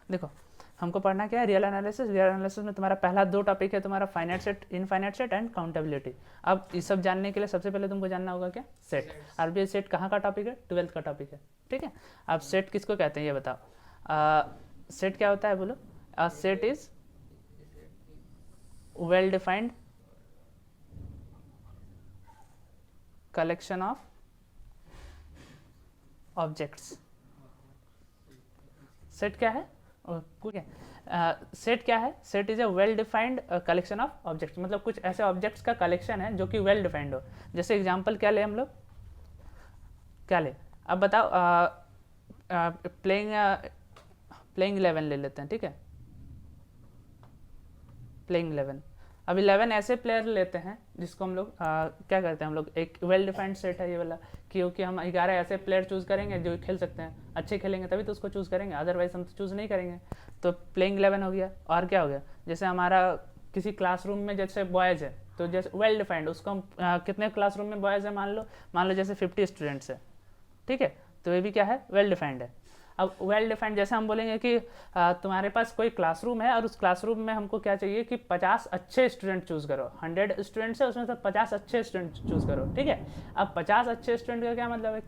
देखो हमको पढ़ना क्या है, रियल एनालिसिस। रियल एनालिसिस में तुम्हारा पहला 2 टॉपिक है तुम्हारा finite set, infinite set and accountability. अब ये सब जानने के लिए सबसे पहले तुमको जानना होगा क्या, सेट। और ये सेट कहाँ का टॉपिक है, 12th का टॉपिक है, ठीक है। अब सेट किसको कहते हैं ये बताओ। सेट क्या होता है बोलो। Set is well defined collection of objects. Set क्या है, ठीक है। सेट क्या है, set is a well defined collection of objects, मतलब कुछ ऐसे ऑब्जेक्ट्स का कलेक्शन है जो कि वेल डिफाइंड हो। जैसे एग्जांपल क्या ले हम लोग, क्या ले, अब बताओ। प्लेइंग 11 ले लेते हैं, ठीक है। प्लेइंग 11, अब 11 ऐसे प्लेयर लेते हैं जिसको हम लोग क्या करते हैं, हम लोग एक वेल डिफाइंड सेट है ये वाला, क्योंकि हम 11 ऐसे प्लेयर चूज करेंगे जो खेल सकते हैं, अच्छे खेलेंगे तभी तो उसको चूज करेंगे, अदरवाइज हम तो चूज नहीं करेंगे। तो प्लेइंग 11 हो गया। और क्या हो गया, जैसे हमारा किसी क्लासरूम में जैसे बॉयज़ है तो जैसे वेल डिफाइंड, उसको हम कितने क्लासरूम में बॉयज़ है मान लो जैसे 50 स्टूडेंट्स है, ठीक है, तो ये भी क्या है, वेल डिफाइंड है। अब वेल डिफाइंड जैसे हम बोलेंगे कि तुम्हारे पास कोई क्लासरूम है और उस क्लासरूम में हमको क्या चाहिए कि 50 अच्छे स्टूडेंट चूज़ करो। 100 स्टूडेंट्स है उसमें से 50 अच्छे स्टूडेंट चूज़ करो, ठीक है। अब 50 अच्छे स्टूडेंट का क्या मतलब है,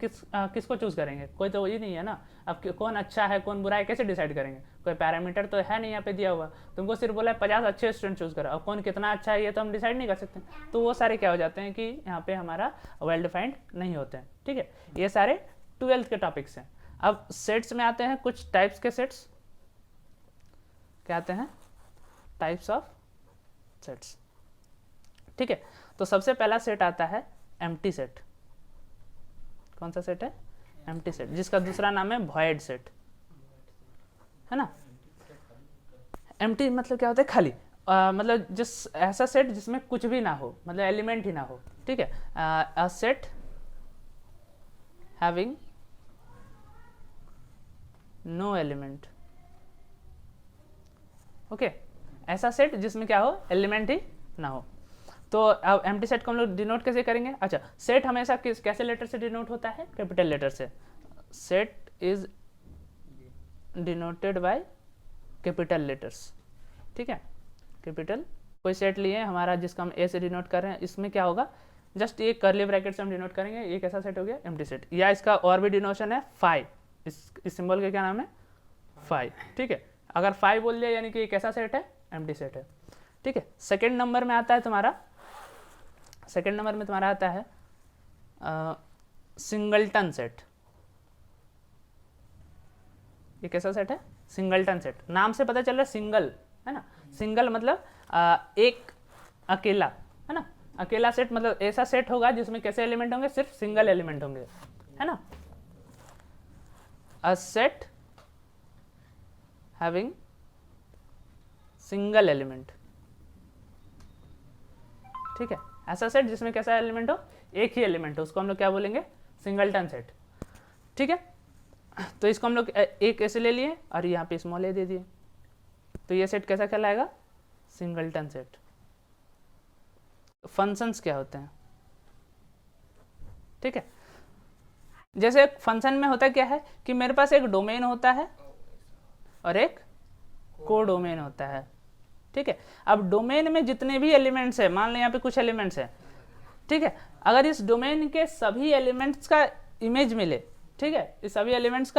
किसको चूज़ करेंगे, कोई तो वही नहीं है ना। अब कौन अच्छा है कौन बुरा है कैसे डिसाइड करेंगे, कोई पैरामीटर तो है नहीं यहाँ पे दिया हुआ, तुमको सिर्फ बोला है 50 अच्छे स्टूडेंट चूज़ करो। अब कौन कितना अच्छा है ये तो हम डिसाइड नहीं कर सकते, तो वो सारे क्या हो जाते हैं कि यहाँ पे हमारा वेल डिफाइंड नहीं होते हैं, ठीक है। ये सारे 12th के टॉपिक्स हैं। अब सेट्स में आते हैं कुछ टाइप्स के सेट्स, क्या आते हैं, टाइप्स ऑफ सेट्स, ठीक है। तो सबसे पहला सेट आता है एम्प्टी सेट। कौन सा सेट है, एम्प्टी सेट, जिसका दूसरा नाम है वॉइड सेट, है ना। एम्प्टी मतलब क्या होता है, खाली, मतलब जिस ऐसा सेट जिसमें कुछ भी ना हो, मतलब एलिमेंट ही ना हो, ठीक है। A set having no element, okay. ऐसा सेट जिसमें क्या हो, एलिमेंट ही ना हो। तो अब एम्प्टी सेट को हम लोग डिनोट कैसे करेंगे, अच्छा, सेट हमेशा कैसे लेटर से डिनोट होता है, कैपिटल लेटर से। Set is denoted by capital letters, ठीक है। कैपिटल, कोई सेट लिए हमारा जिसका हम ए से डिनोट कर रहे हैं, इसमें क्या होगा, जस्ट ये कर्ली ब्रैकेट से हम डिनोट करेंगे, ये कैसा सेट हो गया, एम्प्टी सेट। या इसका और भी डिनोशन है फाई, इस सिंबल का क्या नाम है, फाई, ठीक है। अगर फाई बोल दिया यानी कि कैसा सेट है, एम्प्टी सेट है, ठीक है। सेकंड नंबर में आता है तुम्हारा, सेकंड नंबर में तुम्हारा आता है सिंगलटन सेट। ये कैसा सेट है, सिंगलटन सेट, नाम से पता चल रहा है सिंगल, है ना। सिंगल मतलब एक अकेला, है ना। अकेला सेट मतलब ऐसा सेट होगा जिसमें कैसे एलिमेंट होंगे, सिर्फ सिंगल एलिमेंट होंगे, है ना। अ सेट हैविंग सिंगल एलिमेंट, ठीक है। ऐसा सेट जिसमें कैसा एलिमेंट हो, एक ही एलिमेंट हो, उसको हम लोग क्या बोलेंगे, सिंगलटन सेट, ठीक है। तो इसको हम लोग एक ऐसे ले लिए और यहाँ पे स्मॉल ए दे दिए, तो ये सेट कैसा कहलाएगा, सिंगलटन सेट। फंक्शंस क्या होते हैं, ठीक है। जैसे फंक्शन में होता क्या है कि मेरे पास एक डोमेन होता है और एक को डोमेन होता है, ठीक है। अब डोमेन में जितने भी एलिमेंट्स है, मान लो यहाँ पे कुछ एलिमेंट्स है, ठीक है। अगर इस डोमेन के सभी एलिमेंट्स का इमेज मिले, ठीक है, इस सभी एलिमेंट्स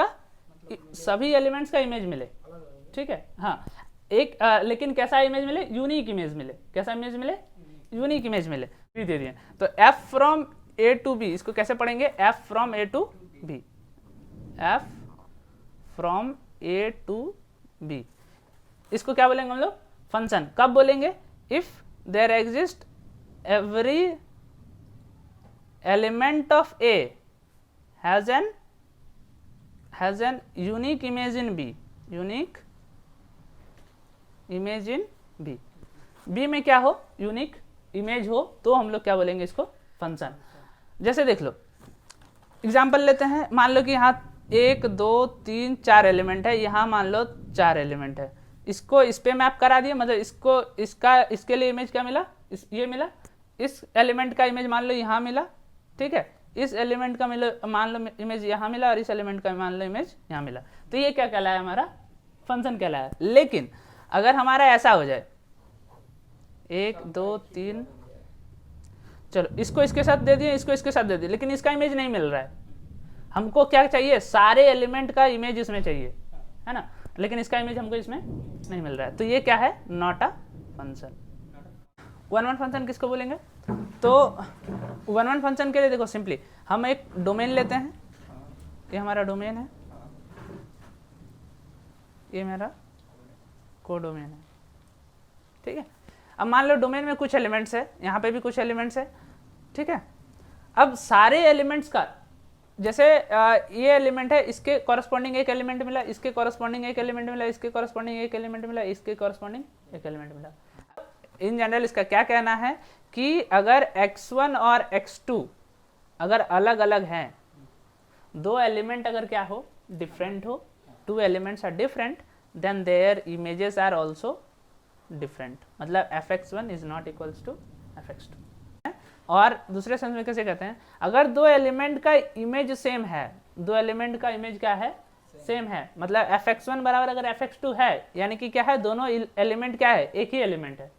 का इमेज मिले, ठीक है, हाँ, एक लेकिन कैसा इमेज मिले, यूनिक इमेज मिले, कैसा इमेज मिले, यूनिक इमेज मिले, दे दिए। तो f from A to B, इसको कैसे पढ़ेंगे, f from A to B, f from A to B, इसको क्या बोलेंगे हम लोग, फंक्शन। कब बोलेंगे, if there exist every element of A has an unique image in B, unique image in B, B में क्या हो, यूनिक इमेज हो, तो हम लोग क्या बोलेंगे इसको, फंक्शन। जैसे देख लो एग्जाम्पल लेते हैं, मान लो कि यहाँ 1 2 3 4 एलिमेंट है, यहाँ मान लो 4 एलिमेंट है, इसको इस पे मैप करा दिए, मतलब इसको इसके लिए इमेज क्या मिला, ये मिला, इस एलिमेंट का इमेज मान लो यहाँ मिला, ठीक है, इस एलिमेंट का मिला मान लो इमेज यहाँ मिला और इस एलिमेंट का मान लो इमेज यहाँ मिला, तो ये क्या कहलाया हमारा, फंक्शन कहलाया। लेकिन अगर हमारा ऐसा हो जाए 1 2 3, चलो इसको इसके साथ दे दिए, इसको इसके साथ दे दिए, लेकिन इसका इमेज नहीं मिल रहा है। हमको क्या चाहिए, सारे एलिमेंट का इमेज इसमें चाहिए, है ना, लेकिन इसका इमेज हमको इसमें नहीं मिल रहा है। तो ये क्या है, not a function. One one function किसको बोलेंगे, तो वन वन फंक्शन के लिए देखो सिंपली हम एक डोमेन लेते हैं, ये हमारा डोमेन है, ये मेरा कोडोमेन है, ठीक है। अब मान लो डोमेन में कुछ एलिमेंट्स है, यहाँ पे भी कुछ एलिमेंट्स है, ठीक है। अब सारे एलिमेंट्स का जैसे ये एलिमेंट है, इसके कॉरस्पॉन्डिंग एक एलिमेंट मिला, इसके कॉरस्पॉन्डिंग एक एलिमेंट मिला, इसके कॉरस्पॉन्डिंग एक एलिमेंट मिला, इसके कॉरस्पॉन्डिंग एक एलिमेंट मिला। इन जनरल इसका क्या कहना है कि अगर x1 और x2 अगर अलग अलग हैं, दो एलिमेंट अगर क्या हो, डिफरेंट हो, two elements are different, then their images are also different, मतलब fx1 is not equals to fx2। और दूसरे सेंस में कैसे कहते हैं, अगर दो एलिमेंट का इमेज सेम है, दो एलिमेंट का इमेज क्या है, सेम है, मतलब fx1 बराबर अगर fx2 है, यानी कि क्या है, दोनों एलिमेंट क्या है, एक ही एलिमेंट है,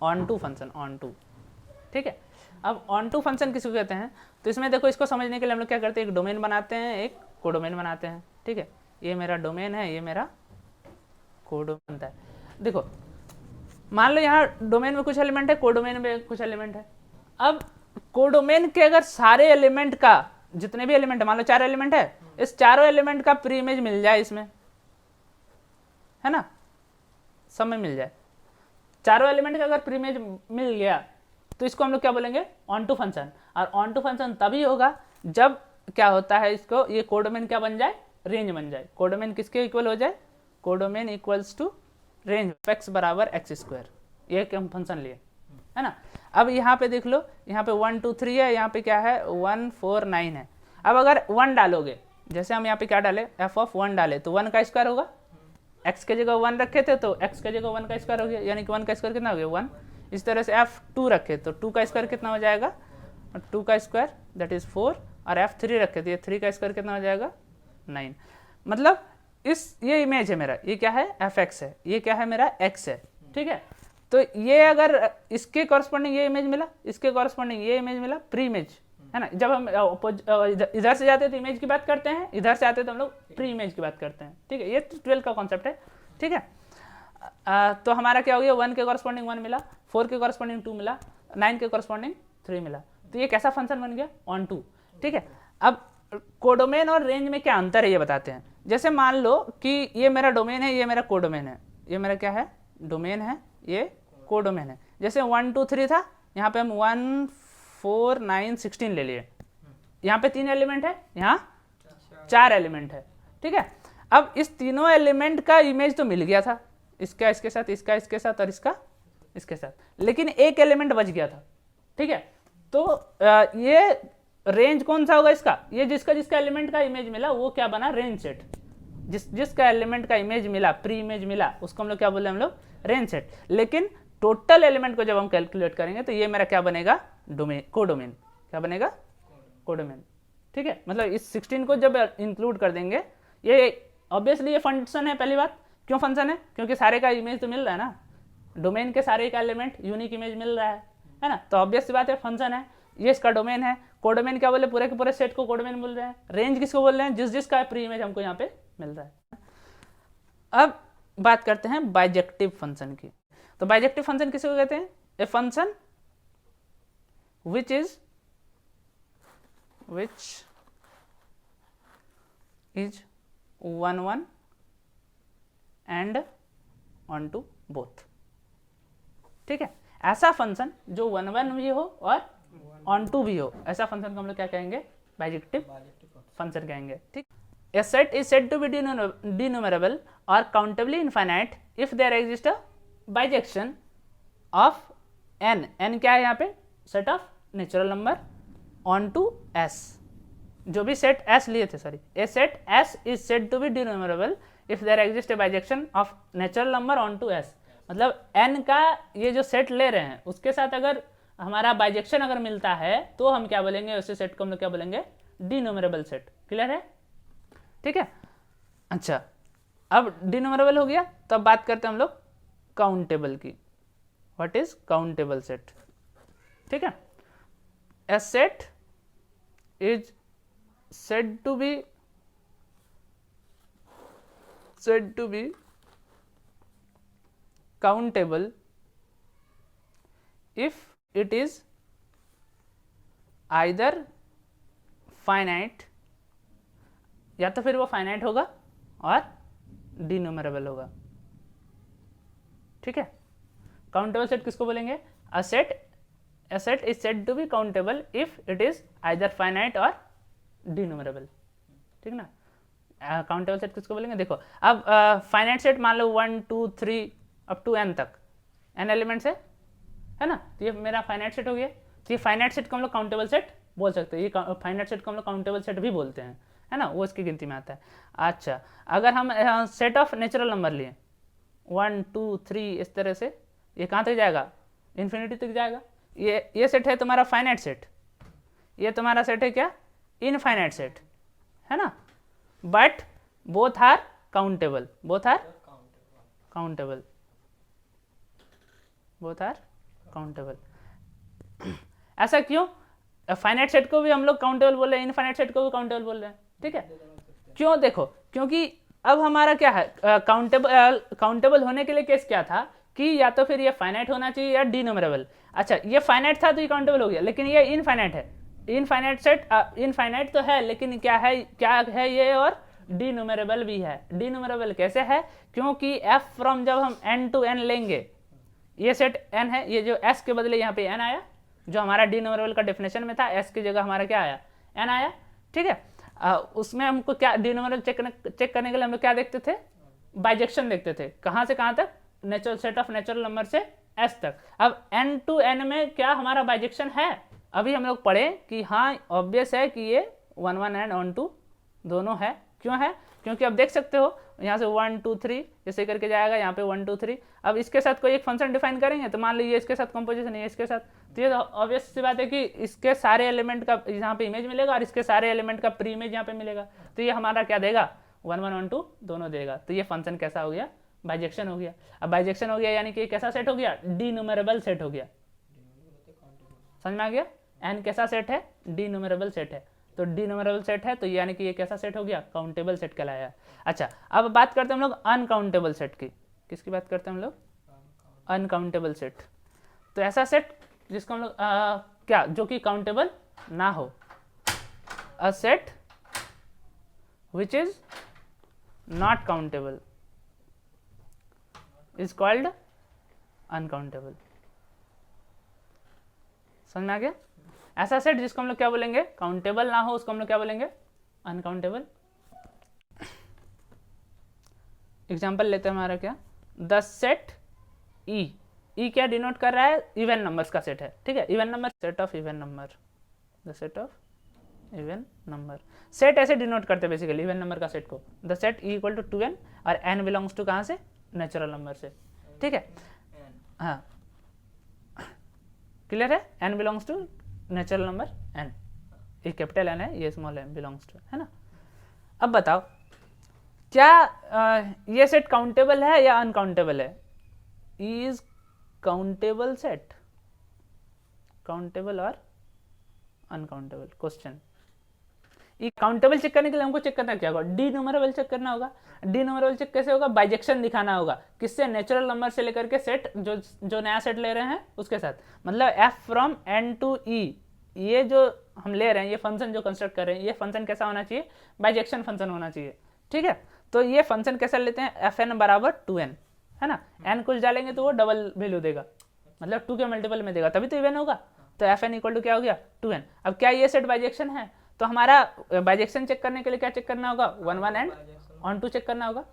onto function, onto, ठीक है। अब ऑन टू फंक्शन किसको कहते हैं, तो इसमें देखो, इसको समझने के लिए हम लोग क्या करते हैं, एक डोमेन बनाते हैं, एक कोडोमेन बनाते हैं, ठीक है। ये मेरा डोमेन है, ये मेरा कोडोमेन बनता है। देखो मान लो यहाँ डोमेन में कुछ एलिमेंट है, कोडोमेन में कुछ एलिमेंट है। अब कोडोमेन के अगर सारे एलिमेंट का, जितने भी एलिमेंट है, मान लो 4 एलिमेंट है, इस चारों एलिमेंट का प्री इमेज मिल जाए इसमें, है ना, सब में मिल जाए, चारों एलिमेंट का अगर प्री इमेज मिल गया, तो इसको हम लोग क्या बोलेंगे, ऑन टू फंक्शन। और ऑन टू फंक्शन तभी होगा जब क्या होता है, इसको ये कोडोमेन क्या बन जाए, रेंज बन जाए। कोडोमेन किसके इक्वल हो जाए, codomain equals to range x बराबर x², ये हम फंक्शन लिए, है ना। अब यहाँ पे देख लो, यहाँ पे 1 2 3 है, यहाँ पे क्या है 1 4 9 है। अब अगर 1 डालोगे, जैसे हम यहाँ पे क्या डाले, f(1) डाले, तो 1 का स्क्वायर होगा, x के जगह 1 रखे थे तो x के जगह 1 का स्क्वायर हो गया, यानी कि 1 का स्क्वायर कितना हो गया, 1। इस तरह से f2 रखे तो 2 का स्क्वायर कितना हो जाएगा, 2 का स्क्वायर दैट इज 4, और f3 रखे तो ये 3 का स्क्वायर कितना हो जाएगा, 9। मतलब ये इमेज है मेरा, ये क्या है, fx है, ये क्या है मेरा x है, ठीक है। तो ये अगर इसके कॉरस्पॉन्डिंग ये इमेज मिला, इसके कॉरस्पॉन्डिंग ये इमेज मिला, प्री इमेज, है ना। जब हम इधर से जाते हैं तो इमेज की बात करते हैं, इधर से आते हैं तो हम लोग प्री इमेज की बात करते हैं, ठीक है। ये 12 का कॉन्सेप्ट है, ठीक है। तो हमारा क्या हो गया, 1 के कॉरस्पॉन्डिंग 1 मिला, 4 के कॉरस्पॉन्डिंग 2 मिला, 9 के कॉरस्पॉन्डिंग 3 मिला। तो ये कैसा फंक्शन बन गया, ऑन टू, ठीक है। अब कोडोमेन और रेंज में क्या अंतर है ये बताते हैं। जैसे मान लो कि ये मेरा डोमेन है, ये मेरा कोडोमेन है, ये मेरा क्या है, डोमेन है, ये कोडोमेन है। जैसे 1 2 3 था, यहाँ पे हम 1 4 9 16 ले लिए, यहाँ पे 3 एलिमेंट है, यहाँ 4 एलिमेंट है, ठीक है। अब इस तीनों एलिमेंट का इमेज तो मिल गया था, इसका इसके साथ, इसका इसके साथ, और इसका इसके साथ, लेकिन एक एलिमेंट बच गया था, ठीक है। तो ये रेंज कौन सा होगा इसका, ये जिसका जिसका एलिमेंट का इमेज मिला वो क्या बना, रेंज सेट। जिसका एलिमेंट का इमेज मिला, प्री इमेज मिला, उसको हम लोग क्या बोले, हम लोग रेंज सेट। लेकिन टोटल एलिमेंट को जब हम कैलकुलेट करेंगे तो ये मेरा क्या बनेगा, डोमेन, कोडोमेन, क्या बनेगा, कोडोमेन, ठीक है। मतलब इस 16 को जब इंक्लूड कर देंगे, ये ऑब्वियसली ये फंक्शन है। पहली बात, क्यों फंक्शन है, क्योंकि सारे का इमेज तो मिल रहा है ना, डोमेन के सारे का एलिमेंट यूनिक इमेज मिल रहा है ना, तो ऑब्वियस बात है फंक्शन है। ये इसका डोमेन है, कोडोमेन क्या बोले, पूरे के पूरे सेट को कोडोमेन बोल रहे हैं। रेंज किसको बोल रहे हैं, जिस जिसका प्री इमेज हमको यहाँ पे मिल रहा है। अब बात करते हैं बाइजेक्टिव फंक्शन की। तो बाइजेक्टिव फंक्शन किसको कहते हैं, a function which is 1 1 and onto both, ठीक है। ऐसा फंक्शन जो 1 1 भी हो और ऑन टू भी हो, ऐसा फंक्शन को हम लोग क्या कहेंगे, बाइजेक्टिव फंक्शन कहेंगे, ठीक। A set is said to be denumerable or countably infinite if there exists a bijection of n. n क्या है यहाँ पे, set of natural number onto s। जो भी सेट s लिए थे, sorry, a set s is said to be denumerable if there exists a bijection of natural number on to s। मतलब n का ये जो सेट ले रहे हैं उसके साथ अगर हमारा बाइजेक्शन अगर मिलता है तो हम क्या बोलेंगे, उसी सेट को हम लोग क्या बोलेंगे, डिन्यूमरेबल सेट। क्लियर है, ठीक है। अच्छा, अब डिनोमरेबल हो गया, तो अब बात करते हैं हम लोग काउंटेबल की। What is countable set? ठीक है, a set is said to be countable if it is either finite, या तो फिर वो फाइनाइट होगा और डिनोमरेबल होगा। ठीक है, काउंटेबल सेट किसको बोलेंगे? A set is said to be countable if it is either finite or denumerable. ठीक ना, काउंटेबल सेट किसको बोलेंगे? देखो अब फाइनाइट सेट मान लो 1 2 3 अप टू n तक, n एलिमेंट्स है ना, तो ये मेरा फाइनाइट सेट हो गया। तो ये फाइनाइट सेट को हम लोग काउंटेबल सेट बोल सकते हैं, ये फाइनाइट सेट को हम लोग काउंटेबल सेट भी बोलते हैं, है ना, वो इसकी गिनती में आता है। अच्छा, अगर हम सेट ऑफ नेचुरल नंबर लिए 1 2 3 इस तरह से, ये कहाँ तक जाएगा? इन्फिनिटी तक जाएगा। ये सेट है तुम्हारा फाइनाइट सेट, ये तुम्हारा सेट है क्या? इनफाइनाइट सेट, है ना, but both are countable, both are countable, both are countable. ऐसा क्यों? फाइनाइट सेट को भी हम लोग काउंटेबल बोल रहे हैं, इनफाइनाइट सेट को भी काउंटेबल बोल रहे हैं। ठीक है, क्यों? देखो, क्योंकि अब हमारा क्या है, काउंटेबल होने के लिए केस क्या था कि या तो फिर ये फाइनाइट होना चाहिए या डिनोमरेबल। अच्छा, ये फाइनाइट था तो ये काउंटेबल हो गया, लेकिन ये इनफाइनाइट है। इनफाइनाइट सेट इनफाइनाइट तो है, लेकिन क्या है ये, और डिनोमरेबल भी है। डिनोमरेबल कैसे है? क्योंकि एफ फ्रॉम जब हम n टू n लेंगे, ये सेट n है, ये जो s के बदले यहाँ पे n आया, जो हमारा डिनोमरेबल का डेफिनेशन में था, s की जगह हमारा क्या आया? n आया। ठीक है, उसमें हमको क्या डिनोमरेबल चेक करने के लिए हम लोग क्या देखते थे? बाइजेक्शन देखते थे। कहाँ से कहाँ तक? Natural set of natural number से s तक। अब n टू n में क्या हमारा बाइजेक्शन है? अभी हम लोग पढ़े कि हाँ ऑब्वियस है कि ये 1 1 एंड 1 2 दोनों है। क्यों है? क्योंकि अब देख सकते हो यहाँ से 1 2 3 ऐसे करके जाएगा, यहाँ पे 1 2 3। अब इसके साथ कोई एक फंक्शन डिफाइन करेंगे तो मान लीजिए इसके साथ कंपोजिशन है, इसके साथ, तो ये ऑब्वियस सी बात है कि इसके सारे एलिमेंट का यहाँ पे इमेज मिलेगा और इसके सारे एलिमेंट का प्री इमेज यहाँ पे मिलेगा, तो ये हमारा क्या देगा? 1 1 1 2 दोनों देगा। तो ये फंक्शन कैसा हो गया? बाइजेक्शन हो गया। अब बाइजेक्शन हो गया यानी कि कैसा सेट हो गया? डिनोमरेबल सेट हो गया। समझ में आ गया? n कैसा सेट है? डिनोमरेबल सेट है। तो डिनोमरेबल सेट है तो यानी कि ये कैसा सेट हो गया? काउंटेबल सेट कहलाया। अच्छा, अब बात करते हैं हम लोग अनकाउंटेबल सेट की। किसकी बात करते हैं हम लोग? Uncountable set. तो ऐसा सेट जिसको हम लोग क्या, जो कि काउंटेबल ना हो। A set which is not countable is called uncountable. समझ में आ गया? ऐसा सेट जिसको हम लोग क्या बोलेंगे? काउंटेबल ना हो, उसको हम लोग क्या बोलेंगे? अनकाउंटेबल। एग्जाम्पल लेते हैं हमारा क्या? द सेट ई क्या डिनोट कर रहा है? इवन नंबर्स का सेट है। ठीक है, even number, set of even number, the set of even number. Set ऐसे डिनोट करते हैं बेसिकली इवन नंबर का सेट को। The set E equal to 2n और n बिलोंग्स टू कहाँ से? नेचुरल नंबर से। ठीक है, हाँ क्लियर है? n belongs to natural number n, ये कैपिटल n है, ये स्मॉल n बिलोंग्स टू, है ना। अब बताओ क्या ये सेट काउंटेबल है या अनकाउंटेबल है? इज काउंटेबल सेट काउंटेबल और अनकाउंटेबल? क्वेश्चन। ये काउंटेबल चेक करने के लिए हमको चेक करना क्या होगा? डिनोमरेबल चेक करना होगा। डिनोमरेबल चेक कैसे होगा? बाइजेक्शन दिखाना होगा। किससे? नेचुरल नंबर से लेकर के सेट जो नया सेट ले रहे हैं उसके साथ, मतलब f from n to e, ये जो हम ले रहे हैं, ये फंक्शन जो कंस्ट्रक्ट कर रहे हैं, ये फंक्शन कैसा होना चाहिए? बाइजेक्शन फंक्शन होना चाहिए। ठीक है, तो ये फंक्शन कैसा लेते हैं? fn बराबर 2n, है ना। n कुछ डालेंगे तो वो डबल वैल्यू देगा, मतलब 2 के मल्टीपल में देगा, तभी तो इवन होगा। तो fn इक्वल टू क्या हो गया? 2n। अब क्या ये सेट बाइजेक्शन है? तो हमारा बाइजेक्शन चेक करने के लिए क्या चेक करना होगा? 1 1 एंड ऑन 2 चेक करना होगा।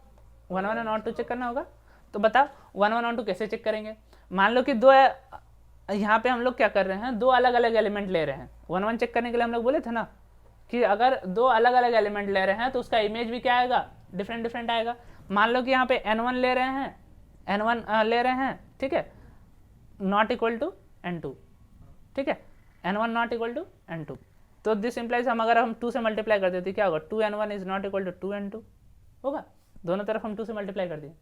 1 1 एंड ऑन 2 चेक करना होगा। तो बताओ 1 1 ऑन 2 कैसे चेक करेंगे? मान लो कि दो, यहाँ पे हम लोग क्या कर रहे हैं? दो अलग अलग एलिमेंट ले रहे हैं। 1 1 चेक करने के लिए हम लोग बोले थे ना कि अगर दो अलग अलग एलिमेंट ले रहे हैं तो उसका इमेज भी क्या आएगा? डिफरेंट डिफरेंट आएगा। मान लो कि यहाँ पे n1 ले रहे हैं, n1 ले रहे हैं, ठीक है, नॉट इक्वल टू n2, ठीक है, n1 not equal to n2। तो दिस इंप्लाइज हम अगर हम 2 से मल्टीप्लाई कर देते क्या होगा? 2n1 is not equal to 2n2, होगा, दोनों तरफ हम 2 से मल्टीप्लाई कर दिए।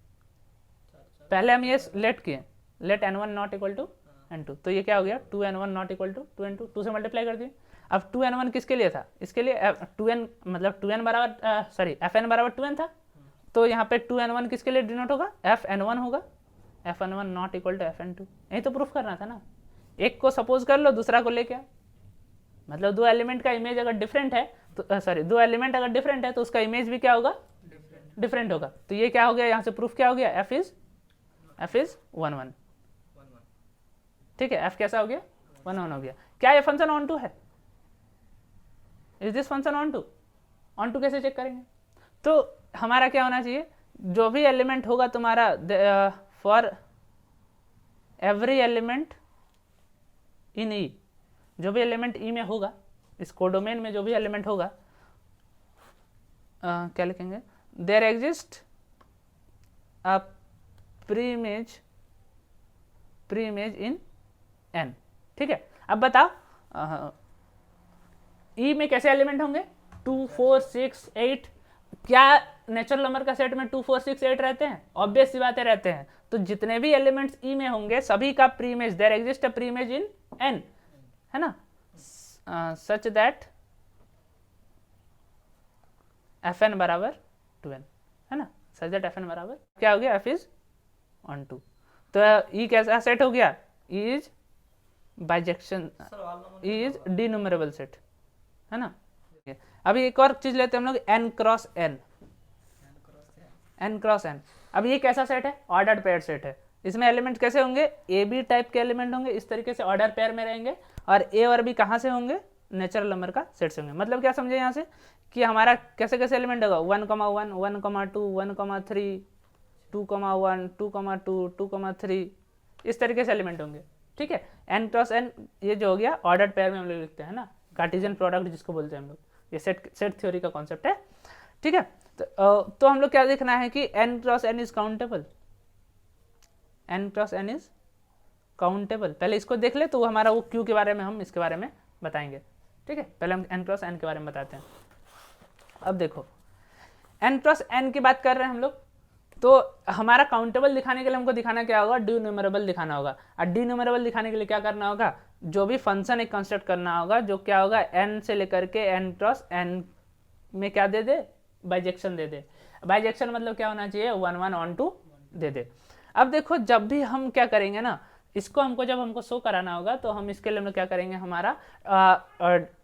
पहले हम ये लेट किए, late n1 not equal to n2, तो ये क्या हो गया 2n1 not equal to 2n2, 2 से मल्टीप्लाई कर दिए। अब 2n1 किसके लिए था, इसके लिए 2n मतलब 2n बराबर सॉरी fn बराबर 2n था, तो यहाँ पे 2n1 किसके लिए डिनोट होगा, fn1 होगा, fn1 not equal to fn2। यही तो प्रूफ करना था ना, एक को सपोज कर लो दूसरा को लेके, मतलब दो एलिमेंट का इमेज अगर डिफरेंट है तो सॉरी दो एलिमेंट अगर डिफरेंट है तो उसका इमेज भी क्या होगा, डिफरेंट होगा। तो ये क्या हो गया, यहाँ से प्रूफ क्या हो गया, f इज 1 1, ठीक है, f कैसा हो गया 1 1 हो गया। क्या ये फंक्शन ऑन टू है, is this function onto कैसे चेक करेंगे, तो हमारा क्या होना चाहिए, जो भी एलिमेंट होगा तुम्हारा फॉर एवरी एलिमेंट इन ई, जो भी एलिमेंट ई में होगा, इस कोडोमेन में जो भी एलिमेंट होगा, क्या लिखेंगे, there exist a preimage in N, ठीक है। अब बताओ ई में कैसे एलिमेंट होंगे, 2 4 6 8, क्या नेचुरल नंबर का सेट में 2 4 6 8 रहते हैं, ऑब्वियस सी बातें रहते हैं। तो जितने भी एलिमेंट्स ई में होंगे सभी का preimage, there exist a preimage in N, है ना, सच दैट fn बराबर 2n, है ना, सच दैट fn बराबर क्या हो गया, f इज ऑन टू। तो ई कैसा सेट हो गया, E is bijection, E is denumerable set, है ना। अभी एक और चीज लेते हैं हम लोग, n cross n, n cross n। अब ये कैसा सेट है, ऑर्डर्ड पेयर सेट है। इसमें एलिमेंट कैसे होंगे, ए बी टाइप के एलिमेंट होंगे, इस तरीके से ऑर्डर पेयर में रहेंगे, और ए और बी कहाँ से होंगे, नेचुरल नंबर का सेट से होंगे। मतलब क्या समझे यहाँ से कि हमारा कैसे कैसे एलिमेंट होगा, 1 1 1 2 1 3 2 1 2 2 2 3, इस तरीके से एलिमेंट होंगे, ठीक है। n क्रॉस n ये जो हो गया ऑर्डर्ड पेयर में हम लोग लिखते हैं ना, कार्टेशियन प्रोडक्ट जिसको बोलते हैं हम लोग, ये सेट थ्योरी का कॉन्सेप्ट है, ठीक है। तो हम लोग क्या देखना है कि n cross n is countable, n cross n is countable. पहले इसको देख ले, तो हमारा वो क्यू के बारे में हम इसके बारे में बताएंगे, ठीक है। पहले हम n क्रॉस n के बारे में बताते हैं। अब देखो n क्रॉस n की बात कर रहे हैं हम लोग, तो हमारा काउंटेबल दिखाने के लिए हमको दिखाना क्या होगा, डिन्यूमरेबल दिखाना होगा। और डिन्यूमरेबल दिखाने के लिए क्या करना होगा, जो भी फंक्शन एक कंस्ट्रक्ट करना होगा, जो क्या होगा n से लेकर के n क्रॉस n में क्या दे दे, बाइजेक्शन दे दे। बाइजेक्शन मतलब क्या होना चाहिए, 1 1 ऑन टू दे दे। अब देखो जब भी हम क्या करेंगे ना, इसको हमको जब हमको शो कराना होगा, तो हम इसके लिए हम क्या करेंगे, हमारा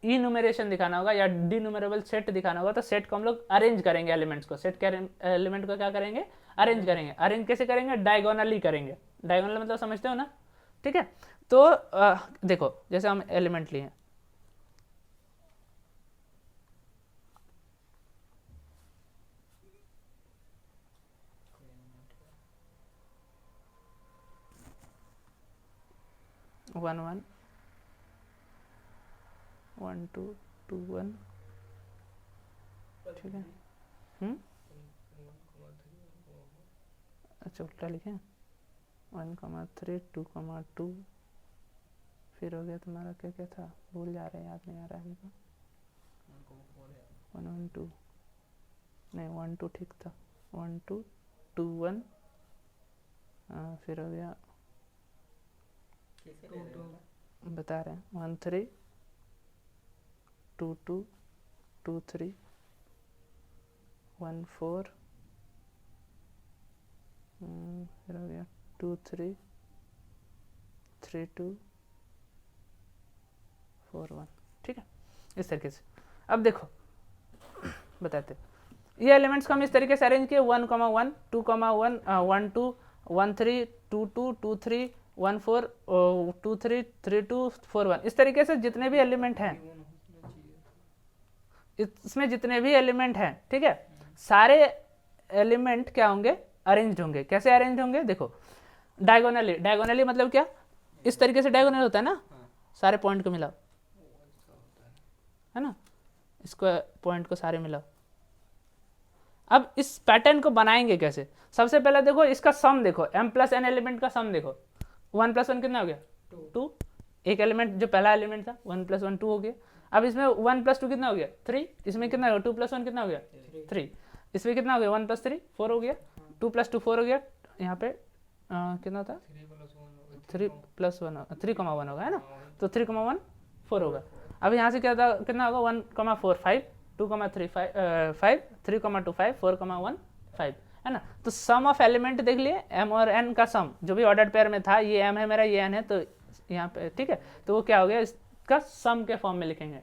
इन्यूमरेशन दिखाना होगा या डिन्यूमरेबल सेट दिखाना होगा, तो सेट को हम लोग अरेंज करेंगे, एलिमेंट्स को, सेट के एलिमेंट को क्या करेंगे, अरेंज करेंगे। अरेंज कैसे करेंगे, डायगोनली करेंगे। डायगोनल मतलब समझते हो ना, ठीक है। तो देखो जैसे हम एलिमेंट लिए, वन 1 1 2 2 1, ठीक है। अच्छा उल्टा लिखे, 1 3 2 2, फिर हो गया तुम्हारा क्या क्या था, भूल जा रहे हैं, याद नहीं आ रहा है हमको, 1 1 2 नहीं 1 2 ठीक था, 1 2 2 1, फिर हो गया बता रहे हैं 1 3 2 2 2 3 1 4, फिर हो गया 2 3 3 2 4 1, ठीक है, इस तरीके से। अब देखो बताते, ये एलिमेंट्स को हम इस तरीके से अरेंज किए, 1 1 2 1 1 2 1 3 2 2 2 3 1 4 2 3 3 2 4 1, इस तरीके से जितने भी एलिमेंट हैं, इसमें जितने भी एलिमेंट हैं, ठीक है, सारे एलिमेंट क्या होंगे, अरेंज्ड होंगे। कैसे अरेंज होंगे, देखो डायगोनली। डायगोनली मतलब क्या, इस तरीके से डायगोनल होता है ना, सारे पॉइंट को मिलाओ, है ना, इसको पॉइंट को सारे मिलाओ। अब इस पैटर्न को बनाएंगे कैसे, सबसे पहले देखो इसका सम देखो, m प्लस n एलिमेंट का सम देखो, 1 प्लस 1 कितना हो गया 2, एक एलिमेंट जो पहला एलिमेंट था 1 प्लस 1 2 हो गया। अब इसमें 1 प्लस 2 कितना हो गया 3, इसमें कितना हो गया 2 प्लस 1 कितना हो गया 3। इस पर कितना हो गया 1+3 4 हो गया, 2+2 4 हो गया, यहाँ पे कितना था 3+1 3,1 होगा है ना, तो 3,1 4 होगा। अब यहाँ से क्या था कितना होगा 1,4 5 2,3 5 3,2 5 4,1 5 है ना। तो सम ऑफ एलिमेंट देख लिए m और n का सम जो भी ऑर्डर पेयर में था, ये m है मेरा, ये n है, तो यहाँ पे ठीक है, तो वो क्या हो गया इसका सम के फॉर्म में लिखेंगे।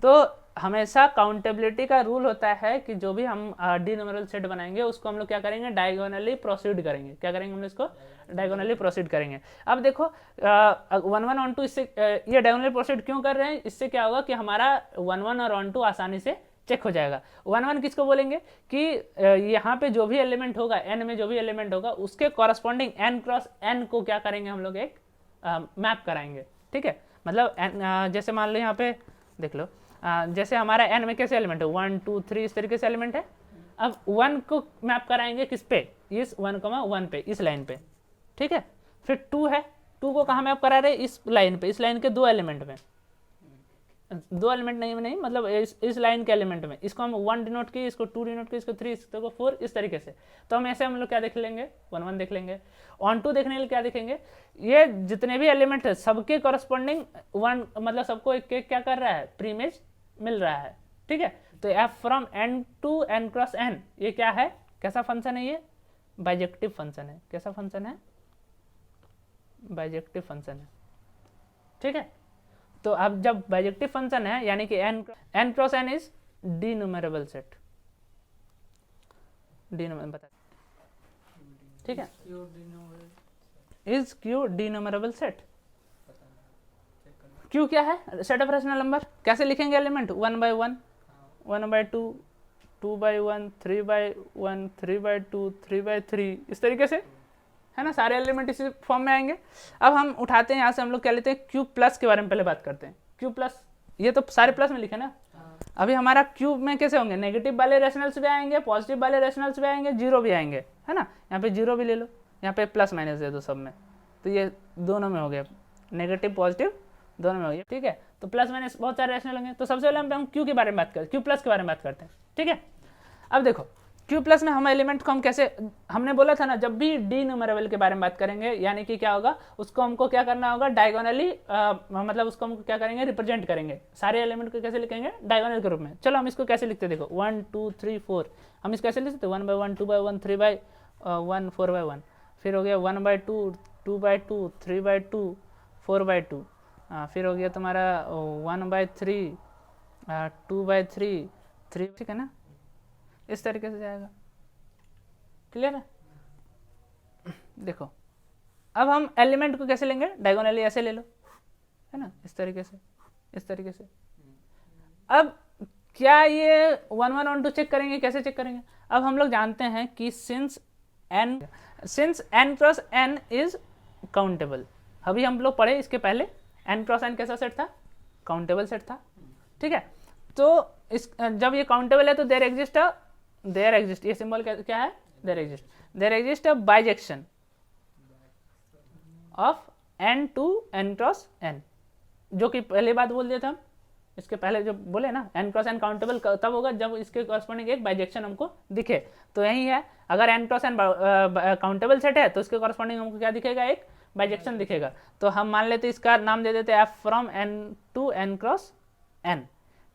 तो हमेशा काउंटेबिलिटी का रूल होता है कि जो भी हम डी न्यूमेरल सेट बनाएंगे उसको हम लोग क्या करेंगे डायगोनली प्रोसीड करेंगे। क्या करेंगे हम लोग इसको डायगोनली प्रोसीड करेंगे। अब देखो 1 1 1 2 इससे ये डायगोनली प्रोसीड क्यों कर रहे हैं, इससे क्या होगा कि हमारा 1 1 और 1 2 आसानी से चेक हो जाएगा। 1 1 किसको बोलेंगे कि यहाँ पे जो भी एलिमेंट होगा n में जो भी एलिमेंट होगा उसके कॉरस्पॉन्डिंग n क्रॉस n को क्या करेंगे हम लोग एक मैप कराएंगे। ठीक है, मतलब जैसे मान लो यहाँ पे देख लो जैसे हमारा n में कैसे एलिमेंट है 1 2 3 इस तरीके से एलिमेंट है। अब 1 को मैप कराएंगे किस पे, इस 1,1 पे, इस लाइन पे। ठीक है, फिर 2 है, 2 को कहाँ मैप करा रहे, इस लाइन पे, इस लाइन के 2 एलिमेंट में, 2 एलिमेंट नहीं मतलब इस लाइन के एलिमेंट में। इसको हम 1 डिनोट किए, इसको 2 डिनोट किए, इसको 3, इसको 4, इस तरीके से। तो हम ऐसे हम लोग क्या देख लेंगे 1 1 देख लेंगे। ऑन टू देखने के लिए क्या देखेंगे, ये जितने भी एलिमेंट है सबके कॉरस्पॉन्डिंग 1 मतलब सबको एक एक क्या कर रहा है प्रीमेज मिल रहा है। ठीक है, तो f from n to n cross n ये क्या है, कैसा फंक्शन है, ये बाइजेक्टिव फंक्शन है। कैसा फंक्शन है, बाइजेक्टिव फंक्शन है। ठीक है, तो अब जब बाइजेक्टिव फंक्शन है यानी कि n cross n is denumerable set, डी बता। ठीक है, is Q denumerable set. Q क्या है, सेट ऑफ रैशनल नंबर। कैसे लिखेंगे element 1 by 1 1 by 2 2 by 1 3 by 1 3 by 2 3 by 3 इस तरीके से है ना, सारे एलिमेंट इसी फॉर्म में आएंगे। अब हम उठाते हैं यहाँ से हम लोग क्या लेते हैं क्यूब प्लस के बारे में पहले बात करते हैं। क्यूब प्लस ये तो सारे प्लस में लिखे ना, अभी हमारा क्यूब में कैसे होंगे, नेगेटिव वाले रैशनल्स भी आएंगे, पॉजिटिव वाले रैशनल्स भी आएंगे, जीरो भी आएंगे है ना। यहाँ पे जीरो भी ले लो, यहाँ पे प्लस माइनस दे दो सब में, तो ये दोनों में हो गया, नेगेटिव पॉजिटिव दोनों में हो गया। ठीक है, तो प्लस माइनस बहुत सारे रैशनल होंगे। तो सबसे पहले हम क्यू के बारे में बात करते हैं, क्यू प्लस के बारे में बात करते हैं। ठीक है, अब देखो क्यू प्लस में हम एलिमेंट को हम कैसे, हमने बोला था ना जब भी डी न्यूमेरेबल के बारे में बात करेंगे यानी कि क्या होगा उसको हमको क्या करना होगा डायगोनली, मतलब उसको हम क्या करेंगे रिप्रेजेंट करेंगे। सारे एलिमेंट को कैसे लिखेंगे डायगोनल के रूप में। चलो हम इसको कैसे लिखते हैं, देखो 1 2 3 4 हम इसको कैसे लिखते हैं 1 by 1 2 by 1 3 by 1 4 by 1, फिर हो गया 1 by 2 2 by 2 3 by 2 4 by 2, फिर हो गया तुम्हारा 1 by 3 2 by 3 3। ठीक है ना, इस तरीके से जाएगा। क्लियर है, देखो अब हम एलिमेंट को कैसे लेंगे डायगोनली, ऐसे ले लो है ना, इस तरीके से, इस तरीके से। अब क्या ये 1 1 1 2 चेक करेंगे, कैसे चेक करेंगे। अब हम लोग जानते हैं कि since n cross n is countable. अभी हम लोग पढ़े इसके पहले n क्रॉस n कैसा सेट था, काउंटेबल सेट था। ठीक है, तो इस जब ये काउंटेबल है तो देयर एग्जिस्ट ये सिंबल क्या है, there exist a bijection of n to n cross n, जो कि पहली बात बोल दिया था हम इसके पहले जो बोले ना n क्रॉस n काउंटेबल तब होगा जब इसके कॉरस्पॉन्डिंग एक बाइजेक्शन हमको दिखे। तो यही है, अगर n cross n countable set है तो इसके कॉरस्पॉन्डिंग हमको क्या दिखेगा, एक बाइजेक्शन दिखेगा। तो हम मान लेते इसका नाम दे देते f from n to n cross n।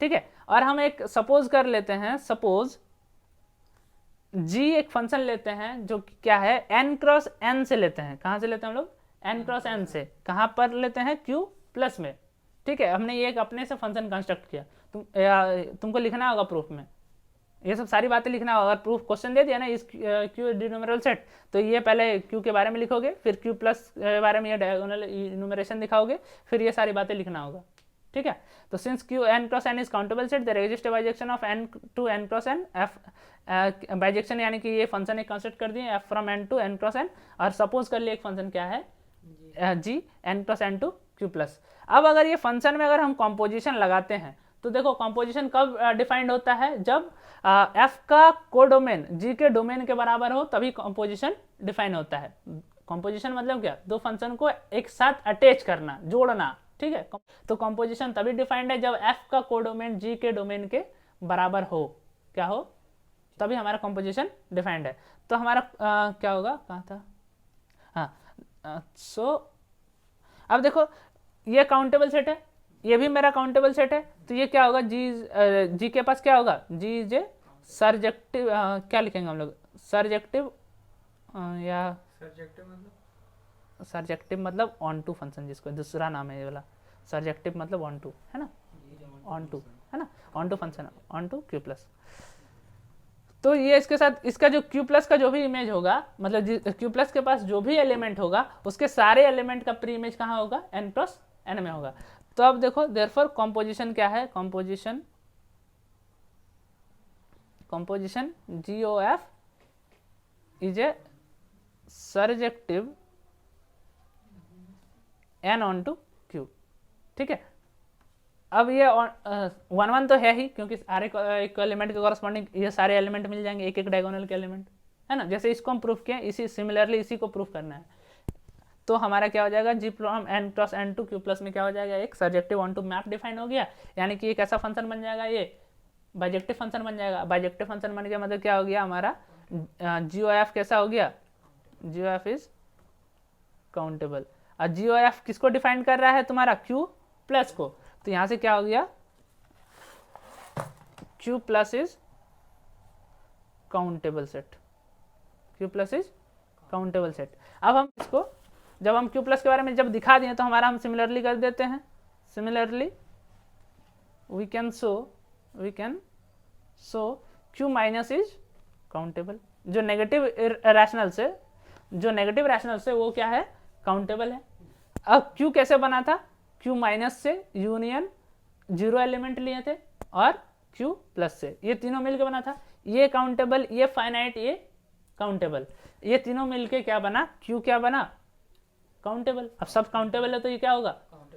ठीक है, और हम एक सपोज कर लेते हैं, सपोज g एक फंक्शन लेते हैं जो क्या है n क्रॉस n से लेते हैं। कहाँ से लेते हैं हम लोग, n क्रॉस n से, कहाँ पर लेते हैं q प्लस में। ठीक है, हमने ये एक अपने से फंक्शन कंस्ट्रक्ट किया, तुमको लिखना होगा प्रूफ में, ये सब सारी बातें लिखना होगा। अगर प्रूफ क्वेश्चन दे दिया ना इस क्यू डी न्यूमेरल सेट, तो ये पहले क्यू के बारे में लिखोगे, फिर क्यू प्लस के बारे में ये डायगोनल न्यूमरेशन दिखाओगे, फिर ये सारी बातें लिखना होगा। ठीक है, तो since Q n cross n is countable set there exist bijection of n to n cross n, f bijection यानी कि ये फंक्शन एक कंस्ट्रक्ट कर दिए f from n to n cross n, और सपोज कर लिए एक फंक्शन क्या है g n cross n to q plus. अब अगर ये फंक्शन में अगर हम कॉम्पोजिशन लगाते हैं तो देखो कॉम्पोजिशन कब डिफाइंड होता है, जब f का कोडोमेन g के डोमेन के बराबर हो तभी कॉम्पोजिशन डिफाइन होता है। कॉम्पोजिशन मतलब क्या, दो फंक्शन को एक साथ अटैच करना, जोड़ना। ठीक है, तो कॉम्पोजिशन तभी डिफाइंड है जब f का कोडोमेन g के डोमेन के बराबर हो, क्या हो, तभी हमारा कंपोजिशन डिफाइंड है। तो हमारा क्या होगा, कहाँ था, हाँ सो अब देखो ये काउंटेबल सेट है, ये भी मेरा काउंटेबल सेट है, तो ये क्या होगा, जी के पास क्या होगा, जी इज ए सर्जेक्टिव, क्या लिखेंगे हम लोग, सर्जेक्टिव या सर्जेक्टिव मतलब ऑन टू फंक्शन, जिसको दूसरा नाम है ये वाला सर्जेक्टिव मतलब ऑन टू है ना, ऑन टू है ना, onto function, onto Q plus. तो ये इसके साथ इसका जो क्यू प्लस का जो भी इमेज होगा, मतलब क्यू प्लस के पास जो भी एलिमेंट होगा उसके सारे एलिमेंट का प्री इमेज कहाँ होगा, n प्लस n में होगा। तो अब देखो देयरफॉर कॉम्पोजिशन क्या है, composition GOF is a surjective n onto Q, ठीक है। अब ये 1 तो है ही, क्योंकि सारे एक एलिमेंट के कॉरस्पॉन्डिंग ये सारे एलिमेंट मिल जाएंगे, एक एक डायगोनल के एलिमेंट है ना, जैसे इसको हम प्रूफ किए, इसी सिमिलरली इसी को प्रूफ करना है। तो हमारा क्या हो जाएगा, G from n + n2 q plus में क्या हो जाएगा, एक surjective onto map define हो गया, यानी कि एक ऐसा फंक्शन बन जाएगा, ये बाइजेक्टिव फंक्शन बन जाएगा। बाइजेक्टिव फंक्शन बन गया मतलब क्या हो गया हमारा, GOF कैसा हो गया, GOF इज काउंटेबल। और GOF किसको डिफाइन कर रहा है, तुम्हारा q प्लस को, तो यहां से क्या हो गया, q plus is countable set, q plus is countable set. अब हम इसको जब हम q प्लस के बारे में जब दिखा दिए तो हमारा हम सिमिलरली कर देते हैं, similarly we can show q minus is countable. जो नेगेटिव रैशनल से वो क्या है, काउंटेबल है। अब q कैसे बना था, q माइनस से यूनियन 0 एलिमेंट लिए थे और q प्लस से, ये तीनों मिलकर बना था, ये काउंटेबल, ये फाइनाइट, ये काउंटेबल, ये तीनों मिलके क्या बना, q क्या बना, काउंटेबल। अब सब काउंटेबल है तो ये क्या होगा,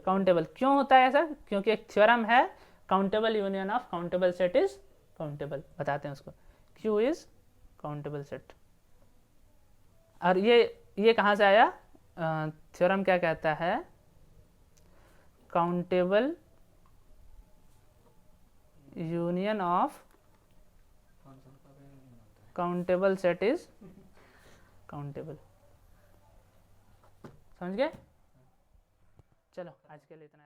काउंटेबल। क्यों होता है ऐसा, क्योंकि एक थ्योरम है, countable union of countable set is countable, बताते हैं उसको, q इज काउंटेबल सेट। और ये कहाँ से आया, थ्योरम क्या कहता है, countable union of countable set is countable. समझ गए, चलो आज के लिए इतना।